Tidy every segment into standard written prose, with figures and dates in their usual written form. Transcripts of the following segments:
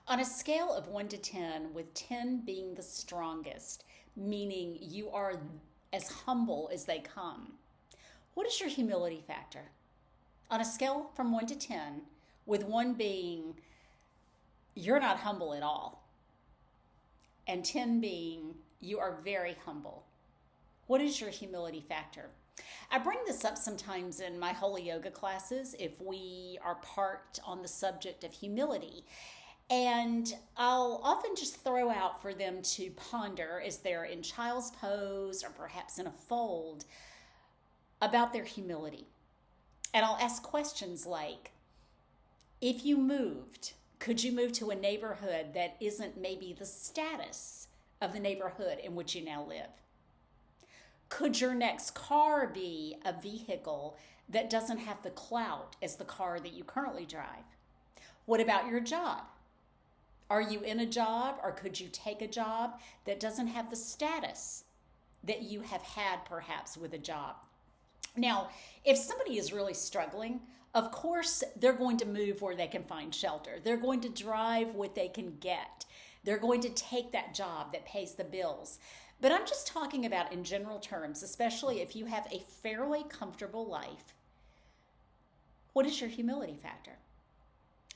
On a scale of 1 to 10, with 10 being the strongest, meaning you are as humble as they come, what is your humility factor? On a scale from 1 to 10, with 1 being you're not humble at all, and 10 being you are very humble, what is your humility factor? I bring this up sometimes in my holy yoga classes if we are parked on the subject of humility. And I'll often just throw out for them to ponder as they're in child's pose or perhaps in a fold about their humility. And I'll ask questions like, if you moved, could you move to a neighborhood that isn't maybe the status of the neighborhood in which you now live? Could your next car be a vehicle that doesn't have the clout as the car that you currently drive? What about your job? Are you in a job, or could you take a job that doesn't have the status that you have had perhaps with a job? Now, if somebody is really struggling, of course, they're going to move where they can find shelter. They're going to drive what they can get. They're going to take that job that pays the bills. But I'm just talking about in general terms, especially if you have a fairly comfortable life. What is your humility factor?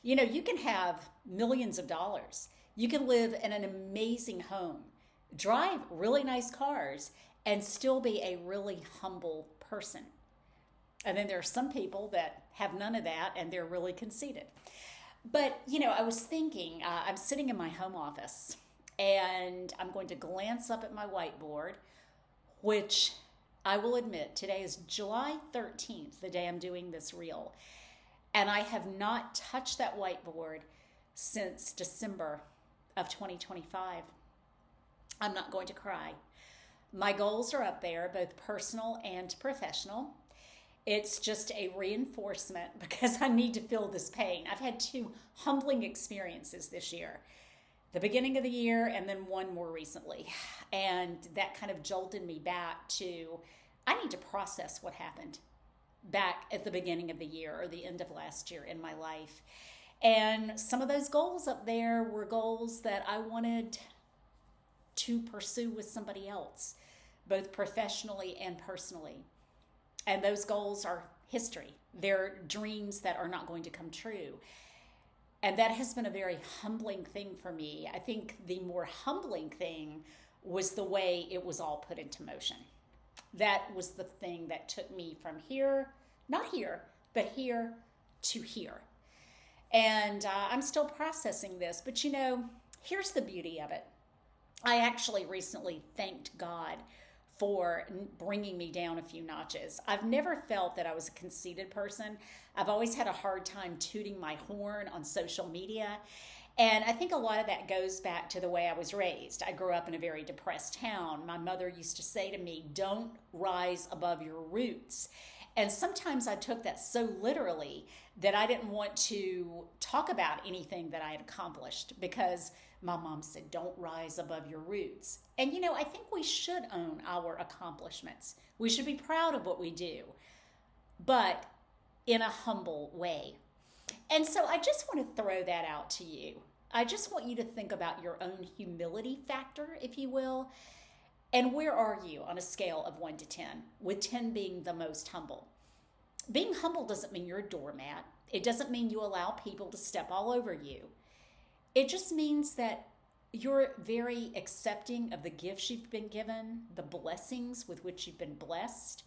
You know, you can have millions of dollars. You can live in an amazing home, drive really nice cars, and still be a really humble person. And then there are some people that have none of that and they're really conceited. But, you know, I was thinking, I'm sitting in my home office and I'm going to glance up at my whiteboard, which I will admit today is July 13th, the day I'm doing this reel. And I have not touched that whiteboard since December of 2025. I'm not going to cry. My goals are up there, both personal and professional. It's just a reinforcement because I need to feel this pain. I've had 2 humbling experiences this year, the beginning of the year and then one more recently. And that kind of jolted me back to, I need to process what happened back at the beginning of the year or the end of last year in my life. And some of those goals up there were goals that I wanted to pursue with somebody else, both professionally and personally. And those goals are history. They're dreams that are not going to come true. And that has been a very humbling thing for me. I think the more humbling thing was the way it was all put into motion. That was the thing that took me from here, not here, but here to here. And I'm still processing this, but you know, here's the beauty of it. I actually recently thanked God for bringing me down a few notches. I've never felt that I was a conceited person. I've always had a hard time tooting my horn on social media. And I think a lot of that goes back to the way I was raised. I grew up in a very depressed town. My mother used to say to me, don't rise above your roots. And sometimes I took that so literally that I didn't want to talk about anything that I had accomplished because my mom said, don't rise above your roots. And you know, I think we should own our accomplishments. We should be proud of what we do, but in a humble way. And so I just want to throw that out to you. I just want you to think about your own humility factor, if you will. And where are you on a scale of 1 to 10, with 10 being the most humble? Being humble doesn't mean you're a doormat. It doesn't mean you allow people to step all over you. It just means that you're very accepting of the gifts you've been given, the blessings with which you've been blessed.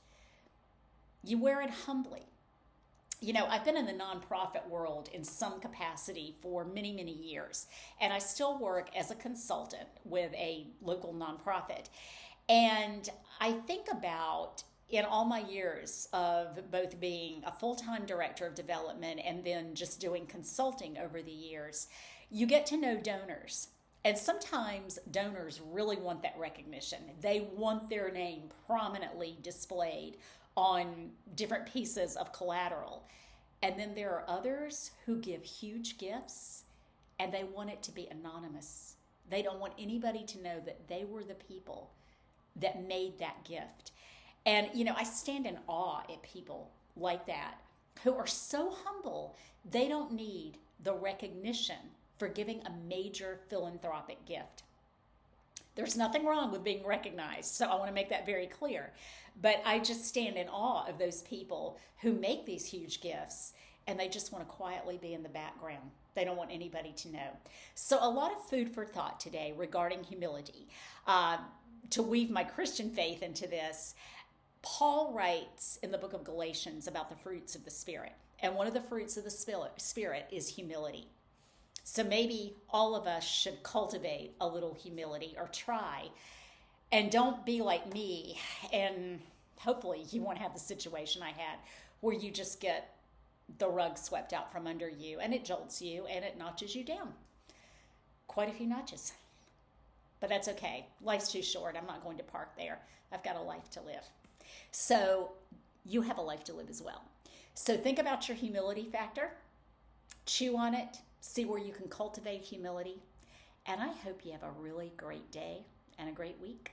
You wear it humbly. You know, I've been in the nonprofit world in some capacity for many, many years, and I still work as a consultant with a local nonprofit. And I think about, in all my years of both being a full-time director of development and then just doing consulting over the years, you get to know donors. And sometimes donors really want that recognition. They want their name prominently displayed on different pieces of collateral. And then there are others who give huge gifts and they want it to be anonymous. They don't want anybody to know that they were the people that made that gift. And, you know, I stand in awe at people like that who are so humble, they don't need the recognition for giving a major philanthropic gift. There's nothing wrong with being recognized, so I want to make that very clear. But I just stand in awe of those people who make these huge gifts and they just want to quietly be in the background. They don't want anybody to know. So, a lot of food for thought today regarding humility. To weave my Christian faith into this, Paul writes in the book of Galatians about the fruits of the Spirit. And one of the fruits of the Spirit is humility. So maybe all of us should cultivate a little humility or try. And don't be like me. And hopefully you won't have the situation I had where you just get the rug swept out from under you and it jolts you and it notches you down. Quite a few notches. But that's okay. Life's too short. I'm not going to park there. I've got a life to live. So you have a life to live as well. So think about your humility factor. Chew on it. See where you can cultivate humility. And I hope you have a really great day and a great week.